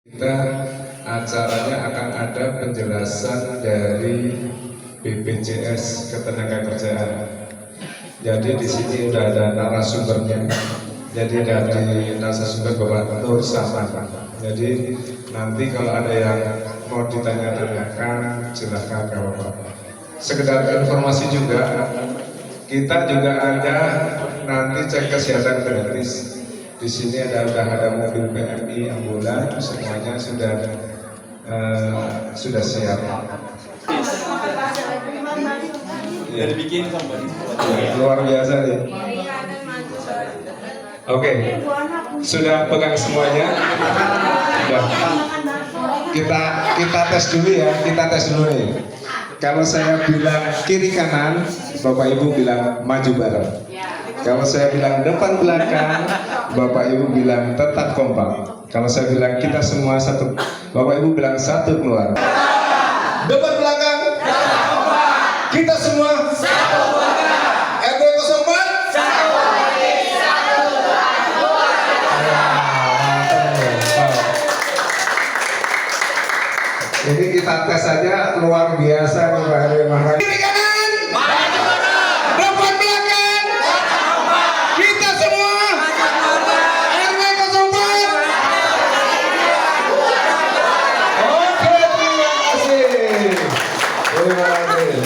Kita acaranya akan ada penjelasan dari BPJS Ketenagakerjaan. Jadi di sini sudah ada narasumbernya. Jadi dari narasumber Bapak Nur Saman. Jadi nanti kalau ada yang mau ditanya-tanyakan, silahkan Bapak. Sekedar informasi juga, kita juga ada nanti cek kesehatan gratis. Di sini udah ada mobil PMI, ambulan, semuanya sudah siap. Ya, dibikin sama luar biasa nih. Oke, sudah pegang semuanya. Sudah. Kita tes dulu ya, kita tes dulu nih. Kalau saya bilang kiri kanan, Bapak Ibu bilang maju bareng. Kalau saya bilang depan belakang, Bapak Ibu bilang tetap kompak. Kalau saya bilang kita semua satu, Bapak Ibu bilang satu keluar. Depan belakang, kita semua satu keluarga. RW 04 satu lagi, satu keluar. Jadi kita tes saja luar biasa nih Pak RW Mahal.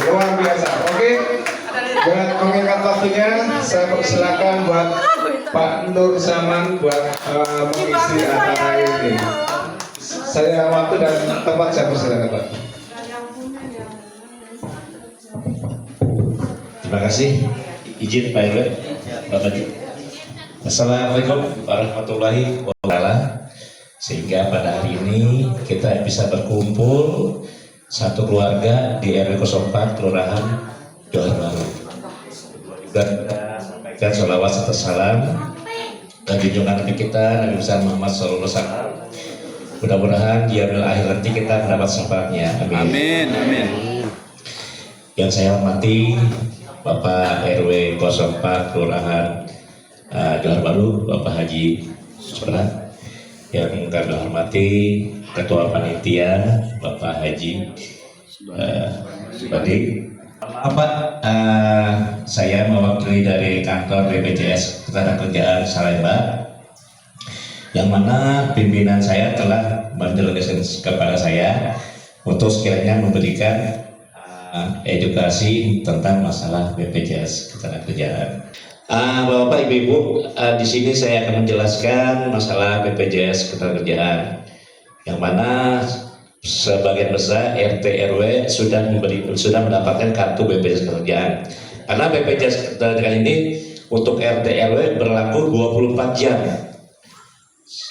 Luar biasa. Oke, buat mengingat waktunya, saya persilakan buat Pak Nur Saman buat mengisi acara ini. Saya waktu dan tempat saya persilakan Pak. Terima kasih. Izin Pak RW, Bapak Ibu. Assalamualaikum warahmatullahi wabarakatuh. Sehingga pada hari ini kita bisa berkumpul satu keluarga di RW 04 Kelurahan Johar Baru. Dan sampaikan sholawat serta salam dan junjungan Nabi kita Nabi besar Muhammad SAW. Mudah-mudahan di yaumil akhir nanti kita mendapat syafaatnya. Amin. Amin. Yang saya hormati Bapak RW 04 Kelurahan Johar Baru, Bapak Haji Surat. Yang kami hormati Ketua Panitia Bapak Haji Badik. Bapak, saya mewakili dari kantor BPJS Ketenagakerjaan Salemba, yang mana pimpinan saya telah mendelegasikan kepada saya untuk sekiranya memberikan edukasi tentang masalah BPJS Ketenagakerjaan. Bapak Ibu, di sini saya akan menjelaskan masalah BPJS Ketenagakerjaan, yang mana sebagian besar RT RW sudah mendapatkan kartu BPJS Ketenagakerjaan. Karena BPJS Ketenagakerjaan ini untuk RT RW berlaku 24 jam.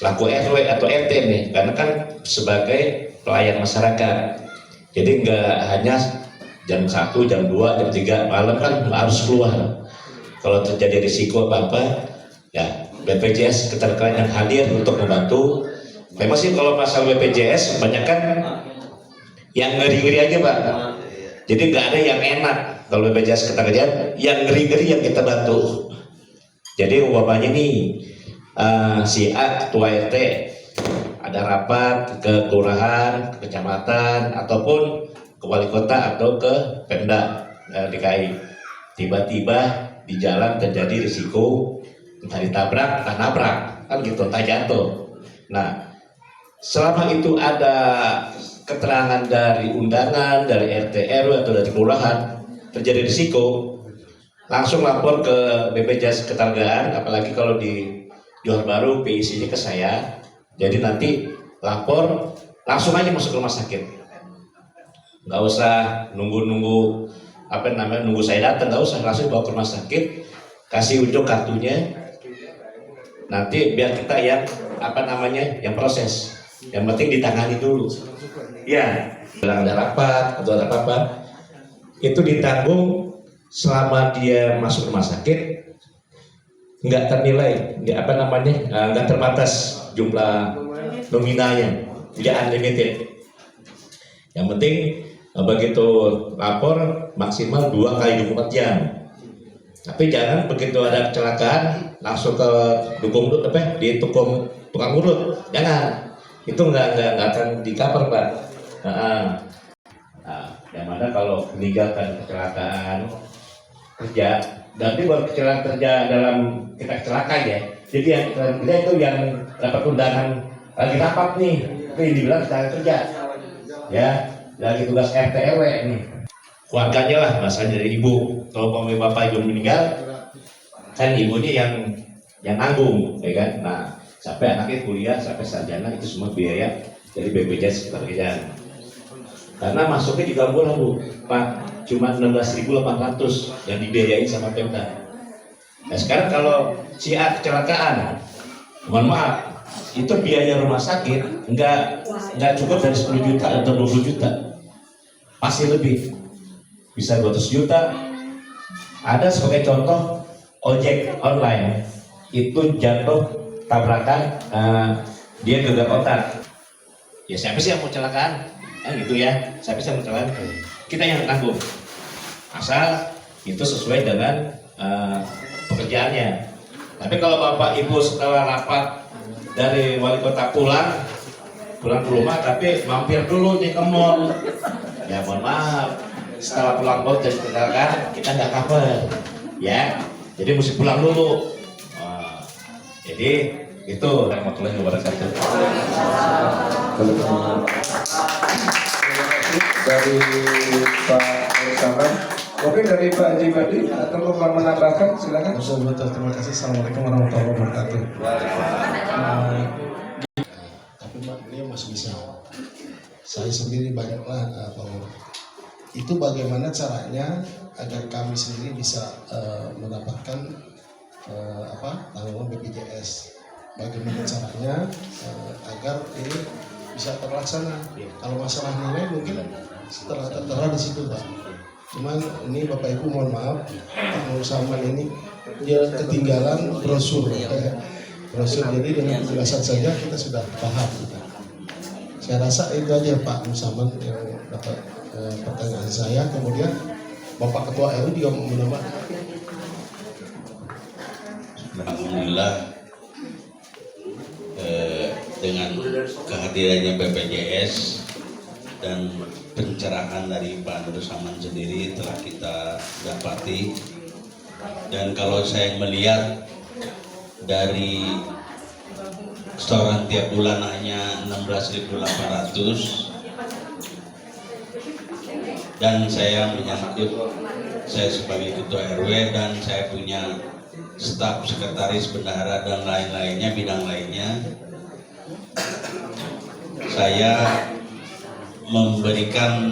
Laku RW atau RT nih, karena kan sebagai pelayan masyarakat. Jadi nggak hanya jam 1, jam 2, jam 3 malam kan harus keluar. Kalau terjadi risiko apa-apa, ya BPJS Ketenagakerjaan yang hadir untuk membantu. Memang sih kalau masalah BPJS kebanyakan yang ngeri-ngeri aja Pak. Jadi nggak ada yang enak kalau BPJS Ketenagakerjaan, yang ngeri-ngeri yang kita bantu. Jadi umpamanya nih si A ketua RT ada rapat ke kelurahan, ke kecamatan, ataupun ke wali kota atau ke Pemda DKI. Tiba-tiba di jalan terjadi risiko entah ditabrak, entah nabrak, kan gitu, entah jatuh. Nah, selama itu ada keterangan dari undangan, dari RT RW atau dari kelurahan terjadi risiko, langsung lapor ke BPJS Ketenagakerjaan, apalagi kalau di Johar Baru PIC-nya ke saya. Jadi nanti lapor langsung aja masuk ke rumah sakit, nggak usah nunggu nunggu saya datang, nggak usah, langsung bawa ke rumah sakit, kasih unjuk kartunya, nanti biar kita yang yang proses, yang penting ditangani dulu. Ya, bilang ada rapat atau ada apa-apa, itu ditanggung selama dia masuk rumah sakit, nggak ternilai, nggak terbatas jumlah nominalnya, tidak unlimited. Yang penting begitu lapor maksimal 2 kali 24 jam. Tapi jangan begitu ada kecelakaan langsung ke di tukang urut, jangan. itu nggak akan di cover Pak. Nah, yang mana kalau meninggalkan kecelakaan kerja, nanti baru kecelakaan kerja dalam kita kecelakaan ya. Jadi yang kerja itu yang dapat undangan lagi rapat nih, itu yang dibilang kecelakaan kerja, ya, lagi tugas RT RW nih. Keluarganya lah, bahasanya dari ibu. Kalau bapak ibu meninggal, kan ibunya yang nanggung, ya kan. Nah, sampai anaknya kuliah, sampai sarjana itu semua biaya dari BPJS Ketenagakerjaan. Karena masuknya juga murah Bu, Pak, cuma 16.800 yang dibiayain sama Pemda. Nah sekarang kalau si A kecelakaan, mohon maaf, itu biaya rumah sakit nggak cukup dari 10 juta atau 20 juta, pasti lebih, bisa 200 juta. Ada sebagai contoh ojek online itu jatuh tabrakan, dia gegap otak. Ya siapa sih yang mau kecelakaan? Gitu ya, siapa sih yang mau kecelakaan? Kita yang tanggung, asal itu sesuai dengan pekerjaannya. Tapi kalau bapak ibu setelah rapat dari wali kota pulang ke rumah, tapi mampir dulu di ke mall, ya mohon maaf, setelah pulang mall jadi kecelakaan kita nggak cover, ya. Jadi mesti pulang dulu. Jadi itu warahmatullahi wabarakatuh. Dari Pak Ersaman, mungkin dari Pak Haji Badi atau mau menambahkan, silakan. Terima kasih. Assalamualaikum warahmatullahi wabarakatuh. Tapi beliau masih bisa. Saya sendiri banyaklah tahu. Itu bagaimana caranya agar kami sendiri bisa mendapatkan tanggungan BPJS. Bagaimana caranya agar ini bisa terlaksana. Kalau masalah nilai mungkin setelah tertera di situ Pak. Cuman ini Bapak Ibu mohon maaf, Pak Nur Saman ini dia ketinggalan brosur. Brosur, jadi dengan penjelasan saja kita sudah paham. Saya rasa itu aja Pak Nur Saman yang dapat pertanyaan saya. Kemudian Bapak Ketua RW juga mau menambah. Alhamdulillah dengan kehadirannya BPJS dan pencerahan dari Pak Nur Saman sendiri telah kita dapati, dan kalau saya melihat dari setoran tiap bulan hanya 16.800 dan saya menyangkut, saya sebagai ketua RW dan saya punya staf sekretaris bendahara dan lain-lainnya, bidang lainnya, saya memberikan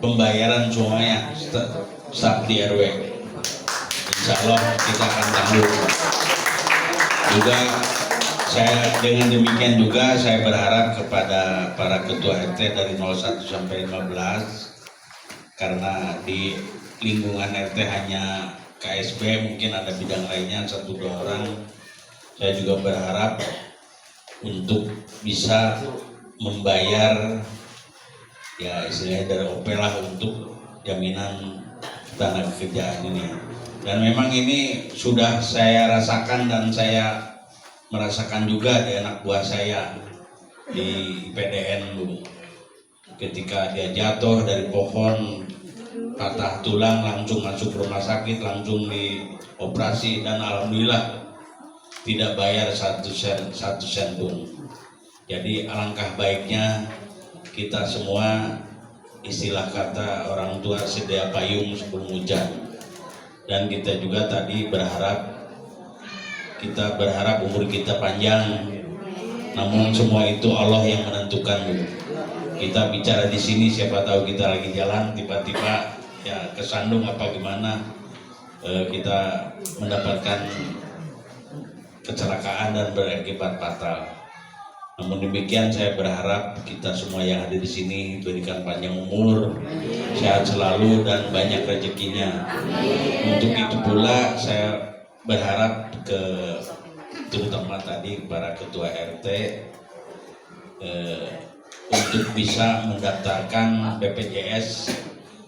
pembayaran semuanya staf di RW. Insya Allah kita akan tanggung. Juga saya dengan demikian juga saya berharap kepada para ketua RT dari 01 sampai 15, karena di lingkungan RT hanya KSB, mungkin ada bidang lainnya 1-2 orang. Saya juga berharap untuk bisa membayar ya istilahnya dari OP lah untuk jaminan tenaga kerjaan ini. Dan memang ini sudah saya rasakan dan saya merasakan juga di anak buah saya di PDN dulu. Ketika dia jatuh dari pohon, patah tulang, langsung masuk rumah sakit, langsung dioperasi, dan alhamdulillah tidak bayar satu sen pun. Jadi alangkah baiknya kita semua, istilah kata orang tua, sedia payung sebelum hujan. Dan kita juga tadi berharap umur kita panjang, namun semua itu Allah yang menentukan. Kita bicara di sini, siapa tahu kita lagi jalan tiba-tiba ya kesandung apa gimana, kita mendapatkan kecelakaan dan berakibat fatal. Namun demikian saya berharap kita semua yang ada di sini diberikan panjang umur, sehat selalu dan banyak rezekinya. Untuk itu pula saya berharap terutama tadi para ketua RT untuk bisa mendaftarkan BPJS,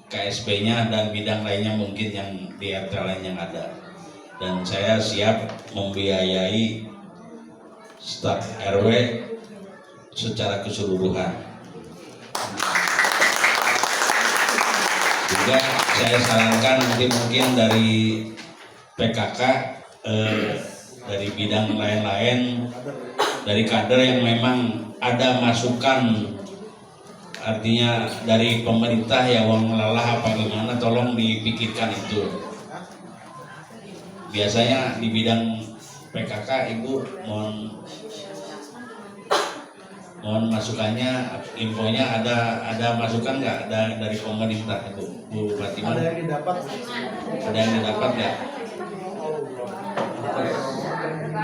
KSP-nya dan bidang lainnya mungkin yang di RT lain yang ada. Dan saya siap membiayai staf RW secara keseluruhan. Juga saya sarankan nanti mungkin dari PKK, dari bidang lain-lain, dari kader yang memang ada masukan, artinya dari pemerintah ya uang lelah apa gimana, tolong dipikirkan itu. Biasanya di bidang PKK Ibu mohon masukannya, infonya ada masukan nggak dari pemerintah Ibu, Bu Fatimah? Ada yang didapat nggak?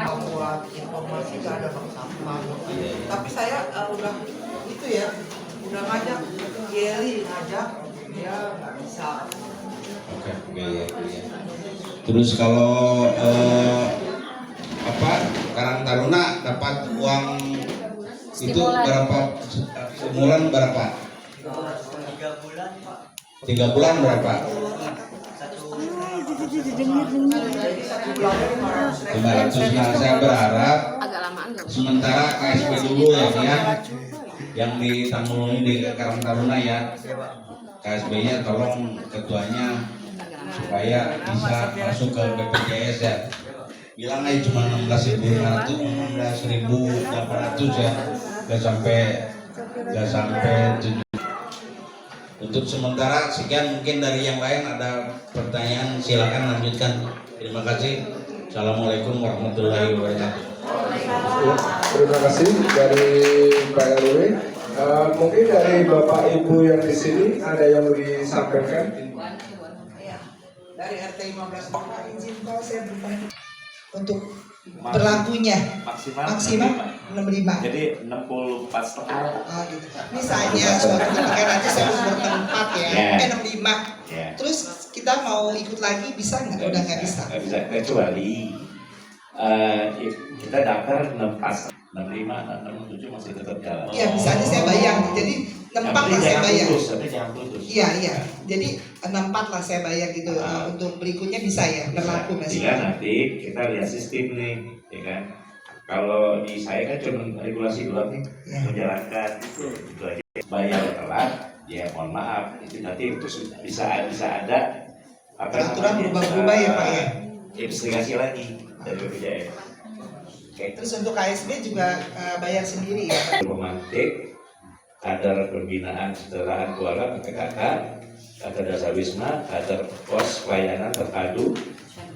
Buat informasi nggak ada bank sampah. Tapi saya udah itu ya, udah ngajak Yeli ngajak, dia nggak bisa. Oke, ya. Terus kalau Karang Taruna dapat uang itu berapa? Sebulan berapa? 3 bulan Pak. 3 bulan berapa? 500. Nah, saya berharap sementara KSP dulu ya, yang ditanggung di Karang Taruna ya, KSB-nya tolong ketuanya supaya bisa masuk ke BPJS ya. Bilang aja cuma 16.500, 16.800 ya, nggak sampai 7. Untuk sementara sekian, mungkin dari yang lain ada pertanyaan silakan lanjutkan. Terima kasih. Assalamualaikum warahmatullahi wabarakatuh. Terima kasih dari Pak RW. Mungkin dari Bapak Ibu yang di sini ada yang disampaikan. Ya, dari RT 15 Pak izin kalau saya bertanya untuk berlakunya maksimal 65. Jadi 64,5. Gitu. Misalnya suatu ketika nanti saya harus bertempat ya, 65. Yeah. Terus kita mau ikut lagi bisa nggak? Udah nggak bisa. Nggak bisa, kecuali kita daftar 64, 65, 67 masih tetap jalan. Iya, misalnya saya bayar. Jadi 64 lah saya bayar. Tapi jangan putus. Iya. Jadi 64 lah saya bayar gitu. Untuk berikutnya bisa ya, berlaku masih. Tinggal nanti kita lihat sistem nih, ya kan. Kalau di saya kan cuma regulasi doang nih, menjalankan itu aja. Bayar telat, ya mohon maaf, itu nanti bisa ada aturan berubah-ubah ya Pak ya. Investigasi lagi dari BPJS. Oke. Terus untuk KSB juga bayar sendiri ya Pak. Romantik, kader pembinaan kesetaraan keuangan PKK, kader dasar wisma, kader pos pelayanan terpadu,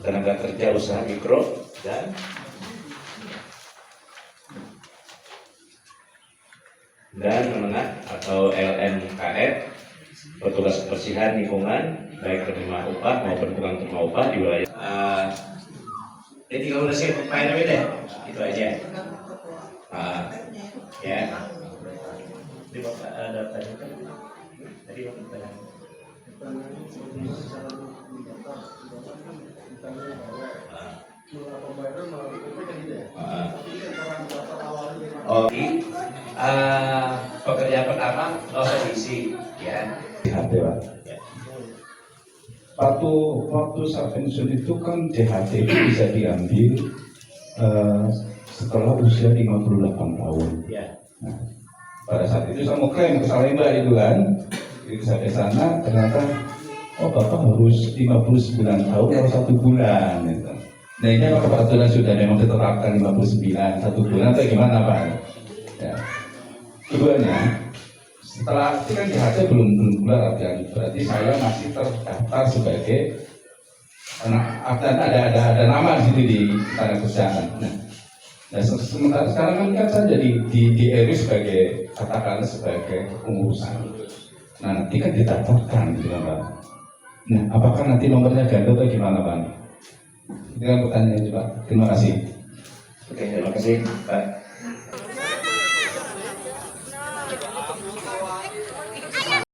tenaga kerja usaha mikro dan menengah atau LMKF, petugas kebersihan lingkungan, baik penerima upah maupun bukan penerima upah di wilayah. Jadi kalau udah siap Pak RW deh, itu aja. Ya. Di Bapak ada tanya kan? Tadi Bapak tanya. Pekerjaan pertama kondisi ya. Waktu saat pensiun itu kan JHT itu bisa diambil setelah usia 58 tahun. Ya. Nah, pada saat itu saya mau klaim ke Salemba itu kan, jadi saya ke sana ternyata Bapak harus 59 tahun atau 1 bulan gitu. Nah ini apa peraturan sudah memang ditetapkan 59 1 bulan atau gimana Pak? Ya. Keduanya, setelah itu kan JHT belum keluar berarti saya masih terdaftar sebagai ada nama di situ di tanda kerjaan. Nah sementara sekarang kan saya jadi di RW sebagai katakanlah sebagai pengurusan. Nah nanti kan didaftarkan gitu kan Pak. Nah apakah nanti nomornya ganti atau gimana Pak? Itu kan pertanyaan Pak. Terima kasih. Oke, terima kasih Pak.